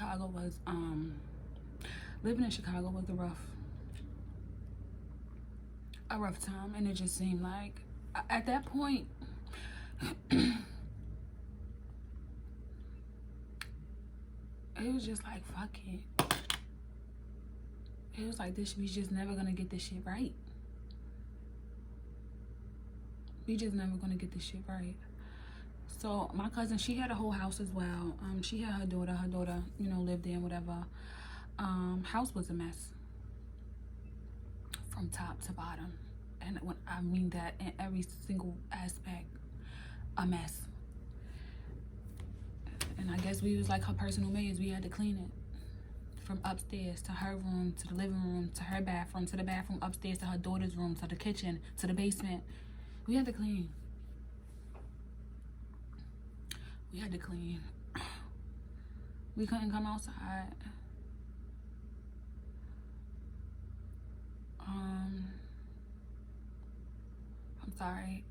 Chicago was living in Chicago was a rough time, and it just seemed like at that point it was just like, fuck it. It was like, we just never gonna get this shit right. We just never gonna get this shit right. So my cousin, she had a whole house as well. She had her daughter, you know, lived there and whatever. House was a mess from top to bottom. And when I mean that in every single aspect, a mess. And I guess we was like her personal maids. We had to clean it. From upstairs to her room, to the living room, to her bathroom, to the bathroom upstairs, to her daughter's room, to the kitchen, to the basement. We had to clean. We had to clean. We couldn't come outside. I'm sorry.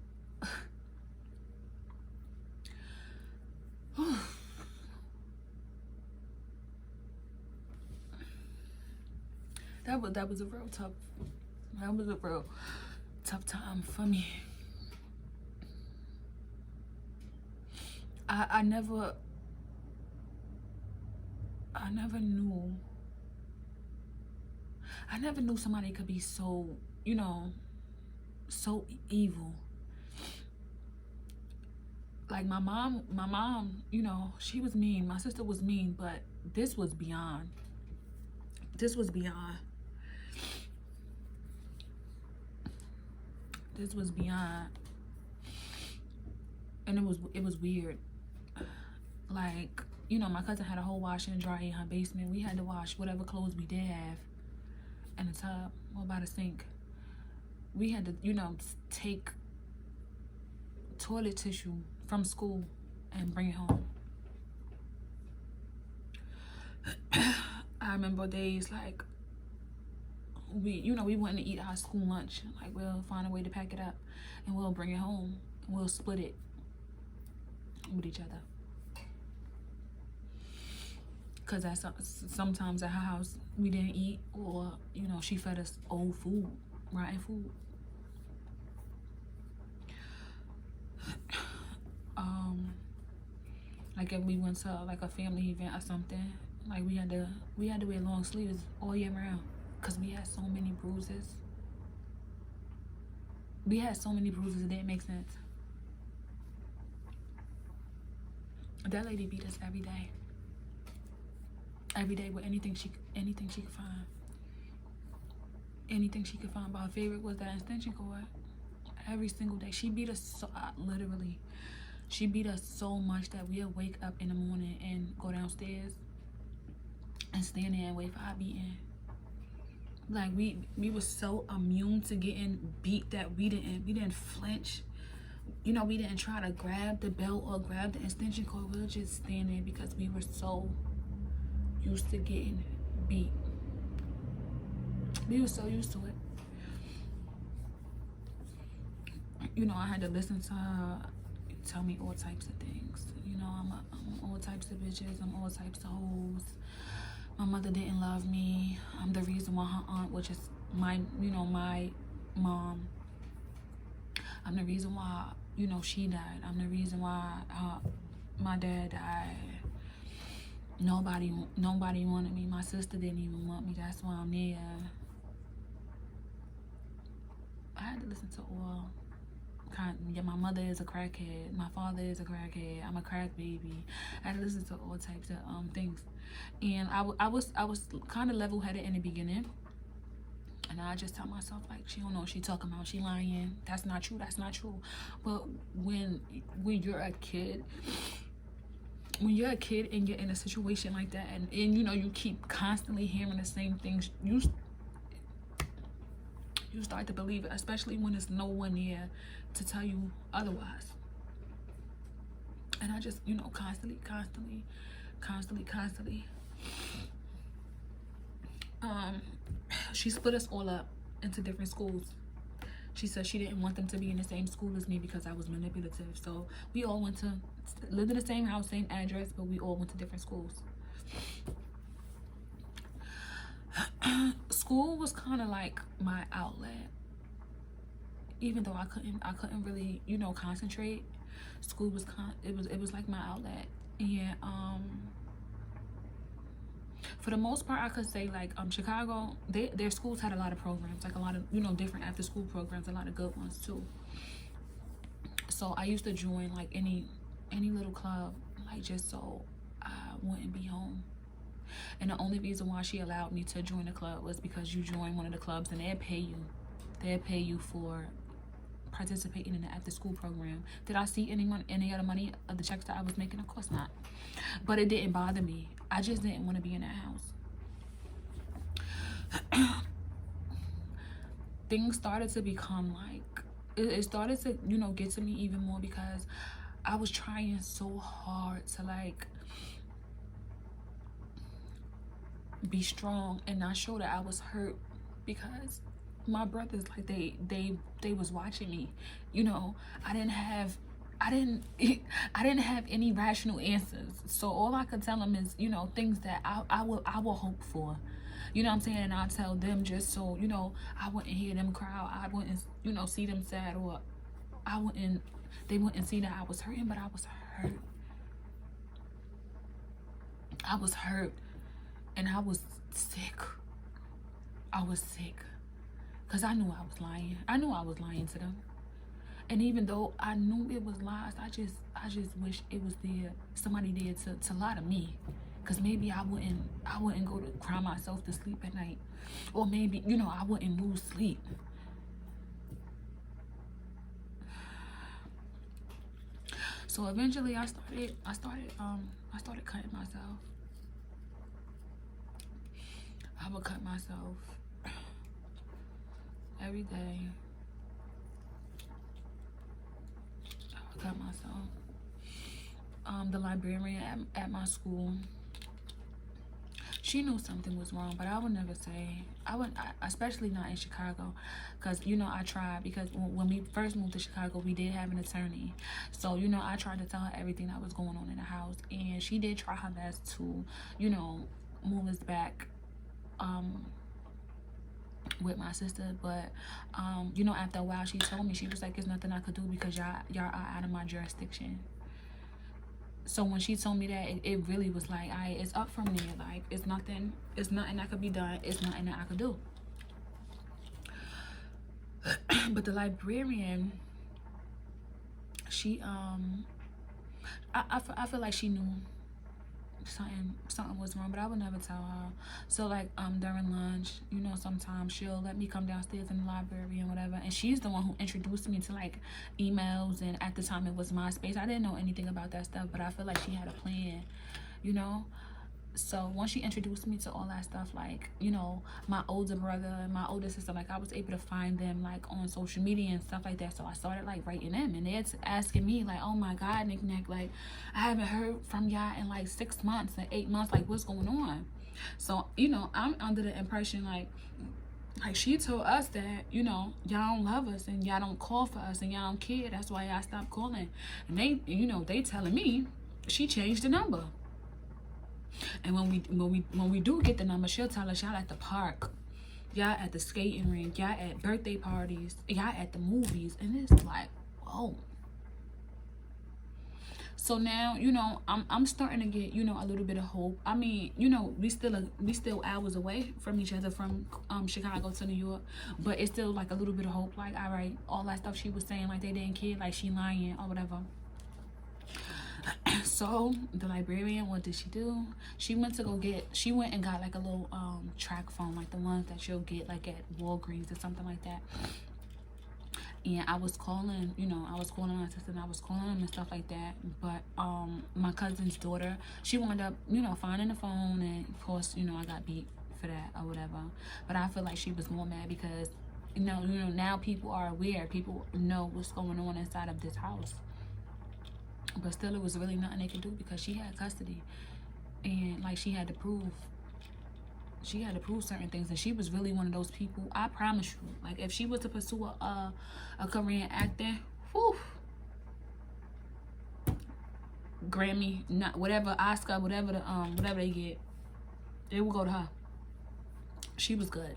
That was a real tough. That was a real tough time for me. I never knew somebody could be so, you know, so evil. Like my mom, you know, she was mean. My sister was mean, but this was beyond. This was beyond. This was beyond. And it was weird. Like, you know, my cousin had a whole washer and dryer in her basement. We had to wash whatever clothes we did have in the tub or by the sink. We had to, you know, take toilet tissue from school and bring it home. I remember days like we wouldn't eat our school lunch. Like, we'll find a way to pack it up and we'll bring it home and we'll split it with each other. Because sometimes at her house we didn't eat, or, you know, she fed us old food, rotten food. Like if we went to like a family event or something, like we had to wear long sleeves all year round because we had so many bruises. We had so many bruises, it didn't make sense. That lady beat us every day. Every day with anything she could find. Anything she could find. But her favorite was that extension cord. Every single day. She beat us so, literally. She beat us so much that we'll wake up in the morning and go downstairs and stand there and wait for her beating. Like we were so immune to getting beat that we didn't flinch. You know, we didn't try to grab the belt or grab the extension cord. We were just standing because we were so used to getting beat. We were so used to it. You know, I had to listen to her tell me all types of things. You know, I'm all types of bitches. I'm all types of hoes. My mother didn't love me. I'm the reason why her aunt, which is my mom, I'm the reason why, you know, she died. I'm the reason why my dad died. Nobody wanted me. My sister didn't even want me. That's why I'm there. I had to listen to all kind. Yeah, my mother is a crackhead. My father is a crackhead. I'm a crack baby. I had to listen to all types of things, and I was kind of level-headed in the beginning, and I just tell myself, like, she don't know what she talking about. She lying. That's not true. That's not true. But when you're a kid. When you're a kid and you're in a situation like that, and you know, you keep constantly hearing the same things, you start to believe it, especially when there's no one there to tell you otherwise. And I just, you know, constantly. She split us all up into different schools. She said she didn't want them to be in the same school as me because I was manipulative. So we all lived in the same house, same address, but we all went to different schools. School was kind of like my outlet. Even though I couldn't really, you know, concentrate. School was it was like my outlet. And for the most part, I could say like Chicago, their schools had a lot of programs, like a lot of, you know, different after school programs, a lot of good ones too. So I used to join like any little club, like just so I wouldn't be home. And the only reason why she allowed me to join the club was because you join one of the clubs and they'll pay you for participating in the after school program. Did I see any other money of the checks that I was making? Of course not. But it didn't bother me. I just didn't want to be in that house. Things started to become like, it started to, you know, get to me even more because I was trying so hard to like be strong and not show that I was hurt, because my brothers, like they was watching me, you know. I didn't have any rational answers, so all I could tell them is, you know, things that I will hope for, you know what I'm saying. And I'll tell them just so, you know, I wouldn't hear them cry, I wouldn't, you know, see them sad, or they wouldn't see that I was hurting, but I was hurt and I was sick. Because I knew I was lying. I knew I was lying to them. And even though I knew it was lies, I just wish it was somebody there to lie to me. Because maybe I wouldn't go to cry myself to sleep at night. Or maybe, you know, I wouldn't lose sleep. So eventually I started cutting myself. I would cut myself every day. I would cut myself. The librarian at my school, she knew something was wrong, but I would never say. Especially not in Chicago, because, you know, I tried, because when we first moved to Chicago, we did have an attorney. So, you know, I tried to tell her everything that was going on in the house, and she did try her best to, you know, move us back with my sister. But you know, after a while, she told me, she was like, there's nothing I could do because y'all are out of my jurisdiction. So when she told me that, it really was like, it's up from there. Like, it's nothing that could be done. It's nothing that I could do. But the librarian, she I feel like she knew something was wrong, but I would never tell her. So like during lunch, you know, sometimes she'll let me come downstairs in the library and whatever, and she's the one who introduced me to like emails, and at the time it was MySpace. I didn't know anything about that stuff, but I feel like she had a plan, you know. So once she introduced me to all that stuff, like, you know, my older brother and my older sister, like I was able to find them like on social media and stuff like that. So I started like writing them, and they're asking me like, oh my God, Nick, like I haven't heard from y'all in like 6 months and 8 months, like what's going on? So, you know, I'm under the impression like she told us that, you know, y'all don't love us and y'all don't call for us and y'all don't care. That's why y'all stopped calling. And they, you know, they telling me she changed the number. And when we do get the number, she'll tell us y'all at the park, y'all at the skating rink, y'all at birthday parties, y'all at the movies, and it's like, whoa. So now, you know, I'm starting to get, you know, a little bit of hope. I mean, you know, we still hours away from each other, from Chicago to New York, but it's still like a little bit of hope. Like, all right, all that stuff she was saying, like they didn't care, like she lying or whatever. So the librarian, what did she do? She went and got like a little track phone, like the ones that you'll get like at Walgreens or something like that. And I was calling, you know, my sister, and I was calling them and stuff like that. But my cousin's daughter, she wound up, you know, finding the phone, and of course, you know, I got beat for that or whatever. But I feel like she was more mad because, you know, now people are aware, people know what's going on inside of this house. But still, it was really nothing they could do because she had custody, and like she had to prove certain things, and she was really one of those people. I promise you, like if she was to pursue a career in acting, whew, Grammy, not whatever, Oscar, whatever they get, it would go to her. She was good.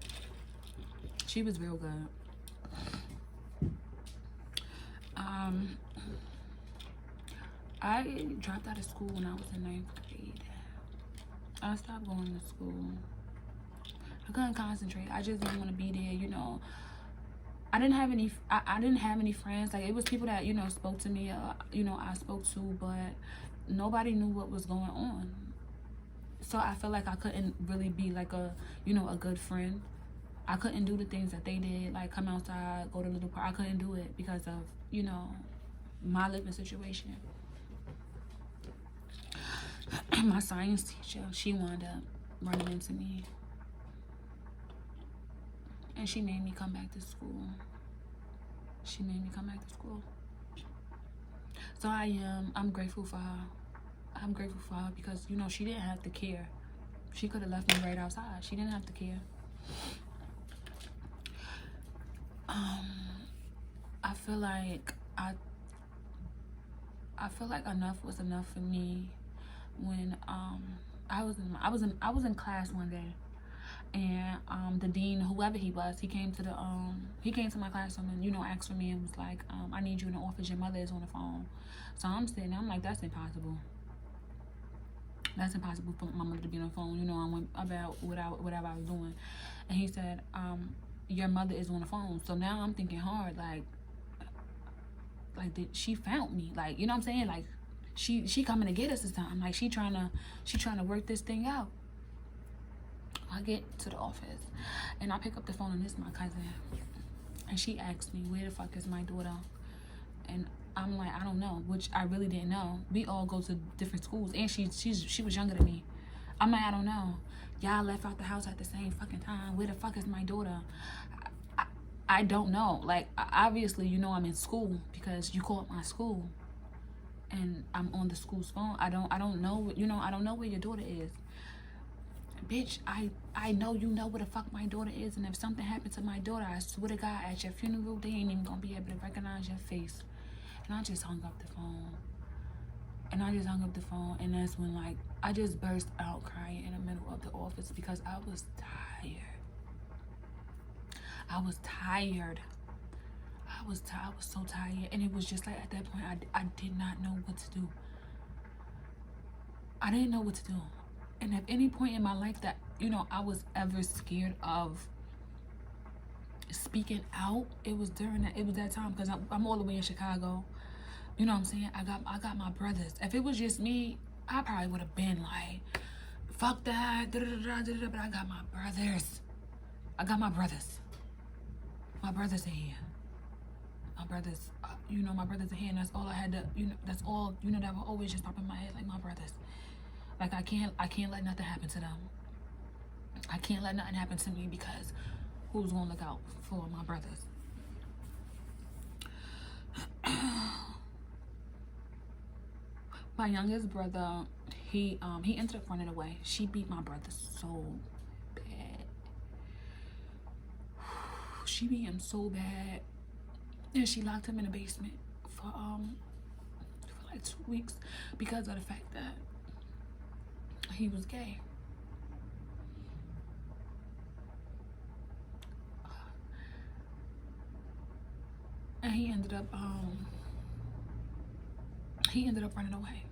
She was real good. I dropped out of school when I was in 9th grade. I stopped going to school. I couldn't concentrate. I just didn't want to be there, you know. I didn't have any friends. Like, it was people that, you know, spoke to me, you know, I spoke to, but nobody knew what was going on. So I felt like I couldn't really be like a, you know, a good friend. I couldn't do the things that they did, like come outside, go to little park. I couldn't do it because of, you know, my living situation. My science teacher, she wound up running into me. And she made me come back to school. She made me come back to school. So I'm grateful for her. I'm grateful for her because, you know, she didn't have to care. She could have left me right outside. She didn't have to care. I feel like enough was enough for me when I was in class one day, and the dean, whoever he was, he came to my classroom and, you know, asked for me and was like, I need you in the office, your mother is on the phone. So I'm sitting there, I'm like, that's impossible. That's impossible for my mother to be on the phone. You know, I went about whatever I was doing. And he said, your mother is on the phone. So now I'm thinking hard, like she found me. Like, you know what I'm saying? Like, she coming to get us this time. Like, she trying to work this thing out. I get to the office and I pick up the phone, and it's my cousin. And she asked me, where the fuck is my daughter? And I'm like, I don't know, which I really didn't know. We all go to different schools, and she was younger than me. I'm like, I don't know. Y'all left out the house at the same fucking time. Where the fuck is my daughter? I don't know. Like, obviously, you know, I'm in school because you called my school, and I'm on the school's phone. I don't know. You know, I don't know where your daughter is. Bitch, I know you know where the fuck my daughter is, and if something happened to my daughter, I swear to God, at your funeral, they ain't even gonna be able to recognize your face. And I just hung up the phone. And that's when, like, I just burst out crying in the middle of the office because I was tired. I was so tired. And it was just like, at that point, I did not know what to do. I didn't know what to do. And at any point in my life that, you know, I was ever scared of speaking out, it was that time, because I'm all the way in Chicago. You know what I'm saying? I got my brothers. If it was just me, I probably would have been like, fuck that, but I got my brothers. My brothers are here. My brothers, you know, my brothers are here, and that's all I had to, you know, that's all, you know, that would always just pop in my head, like, my brothers. Like, I can't let nothing happen to them. I can't let nothing happen to me, because who's gonna look out for my brothers? My youngest brother, he ended up running away. She beat my brother so bad. She beat him so bad, and she locked him in the basement for like 2 weeks because of the fact that he was gay. And he ended up running away.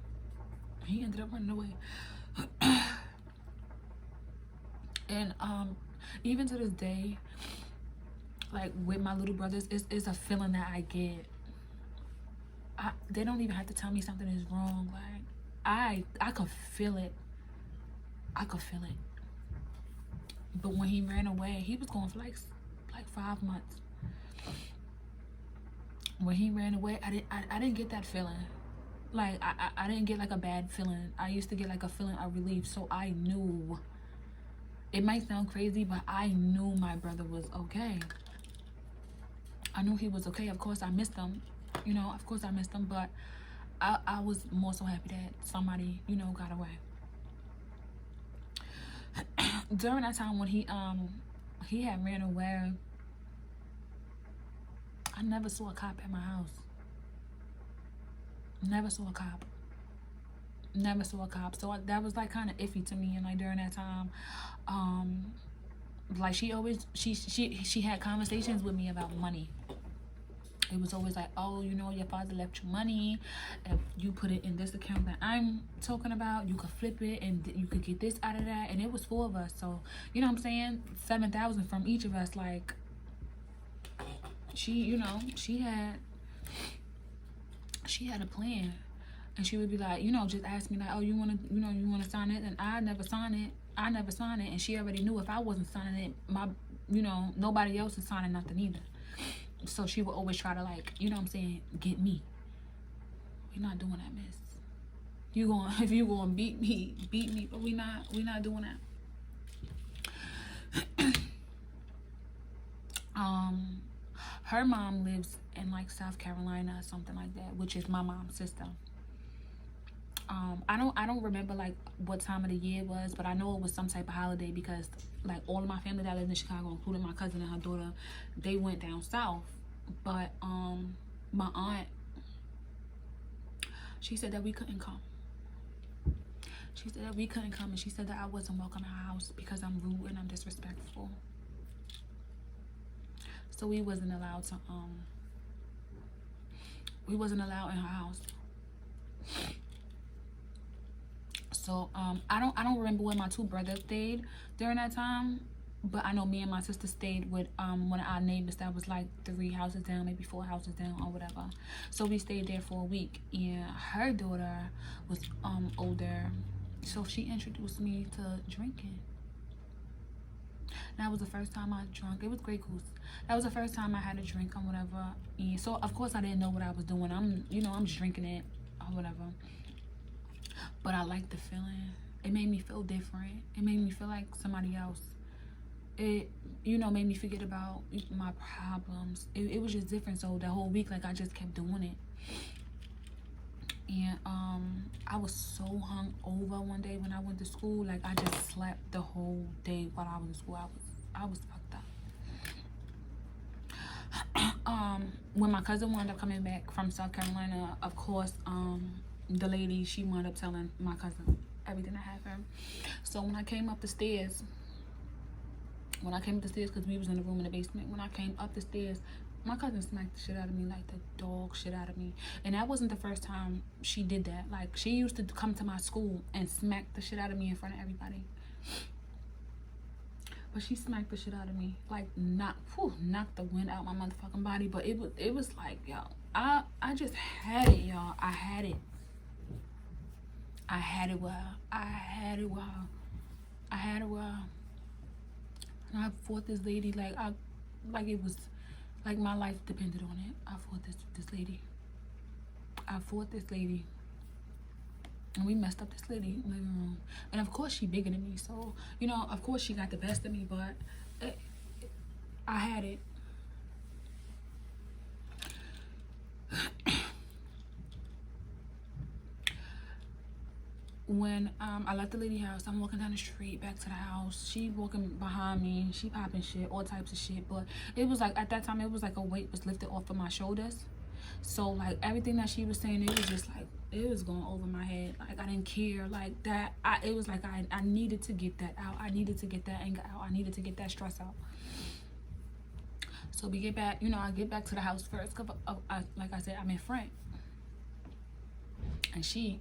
And even to this day, like, with my little brothers, it's a feeling that I get. They don't even have to tell me something is wrong. Like, I could feel it. But when he ran away, he was gone for like 5 months. When he ran away, I didn't get that feeling. Like, I didn't get like a bad feeling. I used to get like a feeling of relief. So I knew, it might sound crazy, but I knew my brother was okay. I knew he was okay. Of course I missed him, you know, but I was more so happy that somebody, you know, got away. During that time when he had ran away, I never saw a cop at my house. Never saw a cop. Never saw a cop. So that was like kind of iffy to me. And like during that time, like she always she had conversations with me about money. It was always like, oh, you know, your father left you money. If you put it in this account that I'm talking about, you could flip it and you could get this out of that. And it was 4 of us. So, you know what I'm saying? 7,000 from each of us. Like, she, you know, she had a plan. And she would be like, you know, just ask me like, oh, you want to, you know, you want to sign it? And I never sign it. And she already knew if I wasn't signing it, you know, nobody else is signing nothing either. So she would always try to, like, you know what I'm saying, get me. We're not doing that, miss. If you gonna beat me, but we not doing that. Her mom lives in like South Carolina or something like that, which is my mom's sister. I don't remember like what time of the year it was, but I know it was some type of holiday because like all of my family that lives in Chicago, including my cousin and her daughter, they went down south. But my aunt, she said that we couldn't come. She said that we couldn't come, and she said that I wasn't welcome in her house because I'm rude and I'm disrespectful. So we wasn't allowed in her house. So I don't remember where my 2 brothers stayed during that time, but I know me and my sister stayed with one of our neighbors that was like 3 houses down, maybe 4 houses down or whatever. So we stayed there for a week, and her daughter was older, so she introduced me to drinking. That was the first time I drank. It was Grey Goose. That was the first time I had a drink or whatever. And so of course I didn't know what I was doing. I'm just drinking it or whatever. But I liked the feeling. It made me feel different. It made me feel like somebody else. It, you know, made me forget about my problems. It was just different. So the whole week, like, I just kept doing it. And I was so hungover one day when I went to school. Like, I just slept the whole day while I was in school. I was fucked up. When my cousin wound up coming back from South Carolina, of course, the lady, she wound up telling my cousin everything that happened. So when I came up the stairs, because we was in the room in the basement, when I came up the stairs, my cousin smacked the shit out of me, like the dog shit out of me. And that wasn't the first time she did that. Like, she used to come to my school and smack the shit out of me in front of everybody. But she smacked the shit out of me, like knocked the wind out my motherfucking body. But it was like, yo, I just had it, y'all. I had it well. And I fought this lady like it was like my life depended on it. I fought this lady. And we messed up this lady in the living room. And of course she bigger than me, so, you know, of course she got the best of me, but I had it. When I left the lady house, I'm walking down the street back to the house. She walking behind me, she popping shit, all types of shit. But it was like, at that time, it was like a weight was lifted off of my shoulders. So like everything that she was saying, it was just like, it was going over my head. Like, I didn't care like that. It was like I needed to get that out. I needed to get that anger out. I needed to get that stress out. So we get back, you know, I get back to the house first, cause like I said, I'm in front. And she,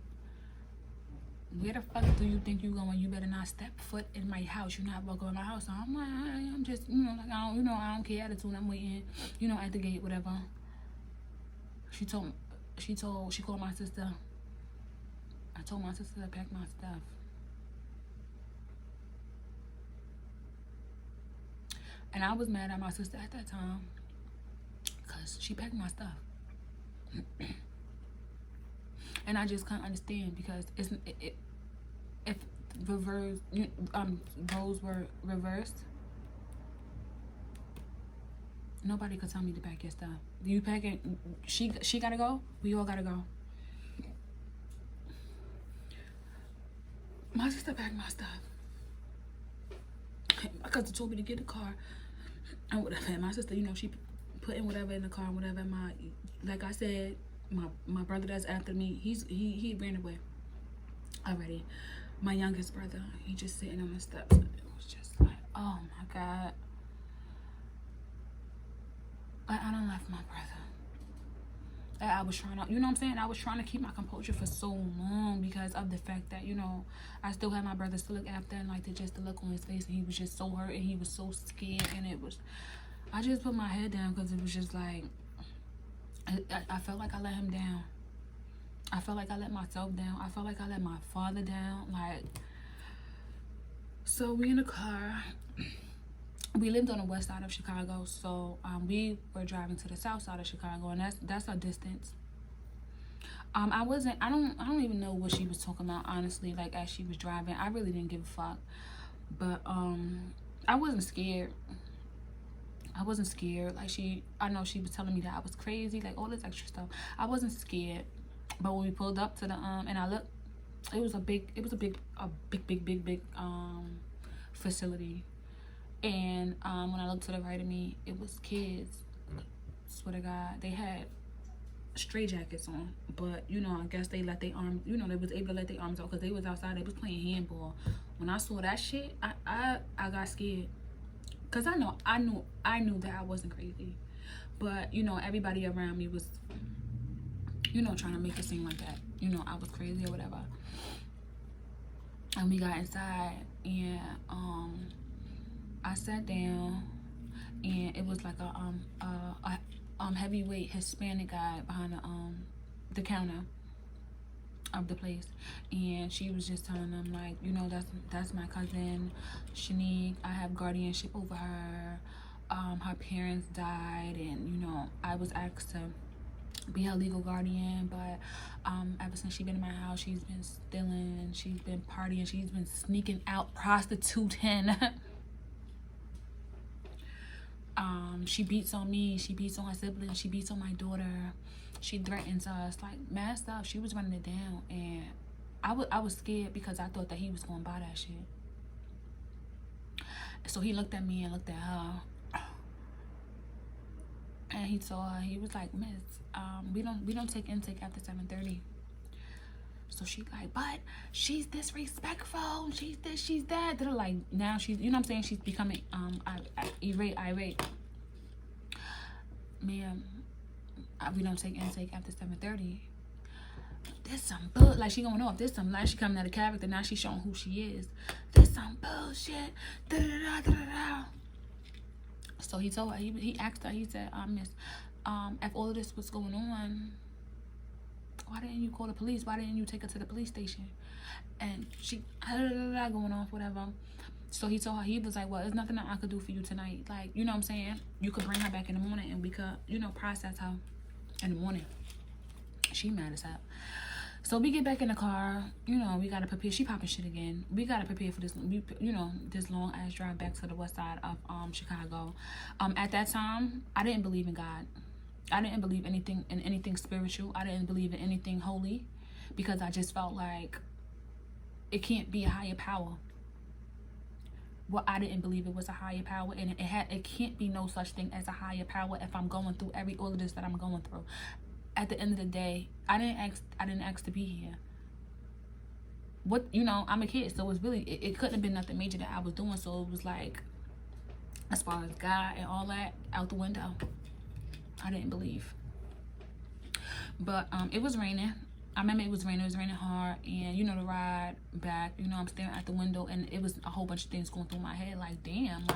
where the fuck do you think you going? You better not step foot in my house. You're not welcome in my house. So I'm like, I'm just, you know, like, I don't care attitude. I'm waiting, you know, at the gate, whatever. She called my sister. I told my sister to pack my stuff. And I was mad at my sister at that time because she packed my stuff. And I just can't understand, because if roles were reversed, nobody could tell me to pack your stuff. You pack it, she gotta go, we all gotta go. My sister packed my stuff. My cousin told me to get the car and whatever. And my sister, you know, she put in whatever in the car and whatever. Like I said, my brother that's after me, he ran away. already. My youngest brother, he just sitting on the steps. It was just like, oh my God. Like, I done left my brother. Like, I was trying to, you know what I'm saying? I was trying to keep my composure for so long because of the fact that, you know, I still had my brothers to look after, and like just the look on his face, and he was just so hurt and he was so scared, and it was, I just put my head down because it was just like, I felt like I let him down. I felt like I let myself down. I felt like I let my father down. Like, so we in the car. We lived on the west side of Chicago, so we were driving to the south side of Chicago, and that's a distance. I don't even know what she was talking about, honestly. Like, as she was driving, I really didn't give a fuck. But I wasn't scared. I wasn't scared. Like, I know she was telling me that I was crazy, like all this extra stuff. I wasn't scared. But when we pulled up to the and I looked, it was a big facility. And when I looked to the right of me, it was kids. Swear to God, they had straight jackets on, but you know, I guess they let their arms, you know, they was able to let their arms out because they was outside. They was playing handball. When I saw that shit, I got scared, because I knew that I wasn't crazy, but you know, everybody around me was, you know, trying to make it seem like that, you know, I was crazy or whatever. And we got inside, and I sat down, and it was like a heavyweight Hispanic guy behind the counter of the place, and she was just telling them, like, you know, that's my cousin Shanique. I have guardianship over her. Her parents died, and you know, I was asked to be her legal guardian, but ever since she's been in my house, she's been stealing, she's been partying, she's been sneaking out, prostituting. She beats on me, she beats on her siblings, she beats on my daughter, she threatens us, like mad stuff. She was running it down, and I was scared because I thought that he was gonna buy that shit. So he looked at me and looked at her, and he told her, he was like, Miss, we don't take intake after 7:30. So she like, but she's disrespectful, she's this, she's that. They're like, now she's, you know what I'm saying, she's becoming irate. Ma'am, we don't take intake after 7:30. There's some bull, like she going off. There's some, like she coming out of character. Now she's showing who she is. There's some bullshit. Da da da da da. So he told her, he asked her, he said, Miss, if all of this was going on, why didn't you call the police? Why didn't you take her to the police station? And she going off, whatever. So he told her, he was like, well, there's nothing that I could do for you tonight. Like, you know what I'm saying? You could bring her back in the morning, and we could, you know, process her in the morning. She mad as hell. So we get back in the car, you know, we gotta prepare. She popping shit again. We gotta prepare for this, you know, this long ass drive back to the west side of Chicago. At that time, I didn't believe in God. I didn't believe in anything spiritual. I didn't believe in anything holy, because I just felt like it can't be a higher power. Well, I didn't believe it was a higher power, and it can't be no such thing as a higher power if I'm going through all of this that I'm going through. At the end of the day, I didn't ask to be here. What, you know, I'm a kid, so it's really, it couldn't have been nothing major that I was doing. So it was like, as far as God and all that, out the window. I didn't believe. But it was raining. I remember it was raining hard, and you know, the ride back, you know, I'm staring at the window, and it was a whole bunch of things going through my head, like, damn,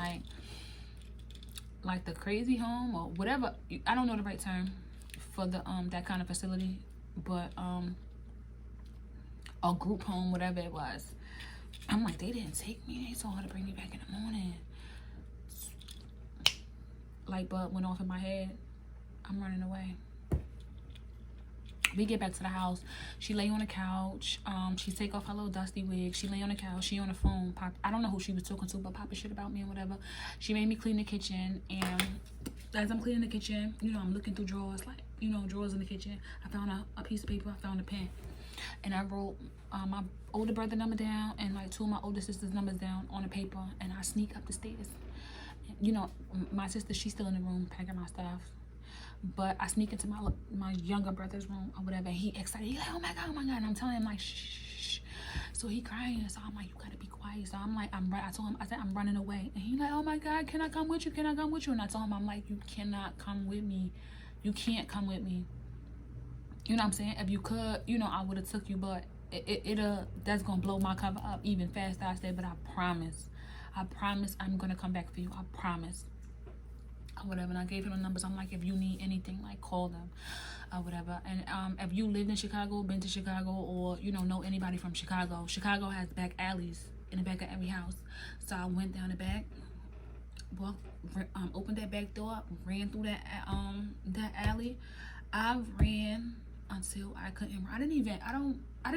like the crazy home or whatever. I don't know the right term for the that kind of facility, but a group home, whatever it was. I'm like, they didn't take me, they told her to bring me back in the morning. Light bulb went off in my head. I'm running away. We get back to the house. She lay on the couch. She take off her little dusty wig. She lay on the couch. She on the phone. I don't know who she was talking to, but popping shit about me and whatever. She made me clean the kitchen, and as I'm cleaning the kitchen, you know, I'm looking through drawers, like, you know, drawers in the kitchen. I found a piece of paper. I found a pen, and I wrote my older brother number down and like 2 of my older sister's numbers down on a paper, and I sneak up the stairs. You know, my sister, she's still in the room packing my stuff. But I sneak into my younger brother's room or whatever, and he excited. He's like, oh my God. And I'm telling him, like, shh. So he crying. So I'm like, you gotta be quiet. So I'm like, I told him, I said, I'm running away. And he like, oh my God, can I come with you? Can I come with you? And I told him, I'm like, you cannot come with me. You can't come with me. You know what I'm saying? If you could, you know, I would have took you, but that's gonna blow my cover up even faster. I said, but I promise I'm gonna come back for you. I promise. Or whatever. And I gave him the numbers. I'm like, if you need anything, like, call them or whatever. And if you lived in Chicago, been to Chicago, or you know anybody from Chicago has back alleys in the back of every house. So I went down the back, opened that back door, ran through that alley. I ran until I couldn't. I didn't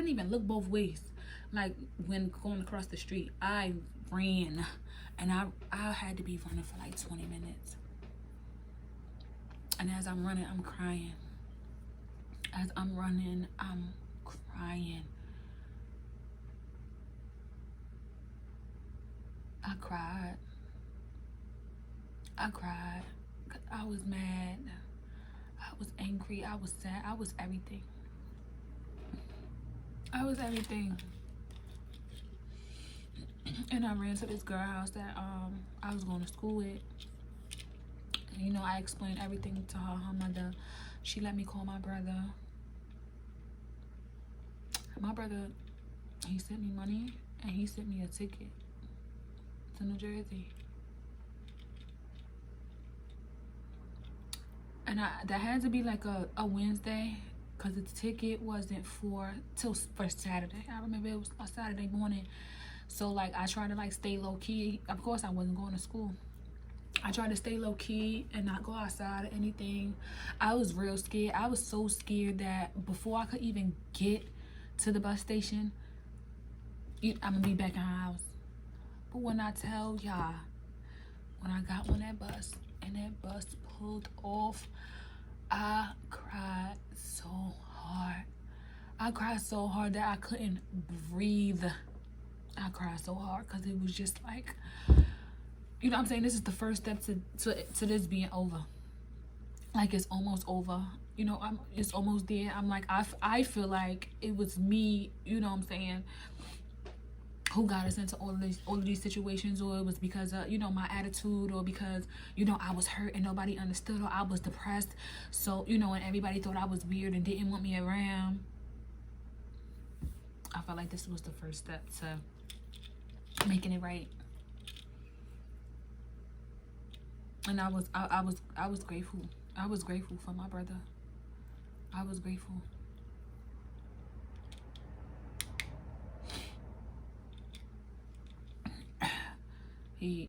even look both ways. Like when going across the street, I ran, and I had to be running for like 20 minutes. And as I'm running, I'm crying. As I'm running, I'm crying. I cried. I was mad. I was angry. I was sad. I was everything. And I ran to this girl house that I was going to school with. And, you know, I explained everything to her mother. She let me call my brother. My brother, he sent me money and he sent me a ticket to New Jersey. And that had to be like a Wednesday, because the ticket wasn't for Saturday. I remember it was a Saturday morning. So like I tried to like stay low key. Of course I wasn't going to school. I tried to stay low key and not go outside or anything. I was real scared. I was so scared that before I could even get to the bus station, I'm gonna be back in her house. But when I tell y'all, when I got on that bus and that bus pulled off, I cried so hard. I cried so hard that I couldn't breathe. I cried so hard because it was just like, you know what I'm saying? This is the first step to this being over. Like, it's almost over. You know, it's almost there. I'm like, I feel like it was me, you know what I'm saying, who got us into all of these situations, or it was because of, you know, my attitude, or because, you know, I was hurt and nobody understood, or I was depressed, so, you know, and everybody thought I was weird and didn't want me around. I felt like this was the first step to making it right. And I was grateful. I was grateful for my brother. I was grateful. He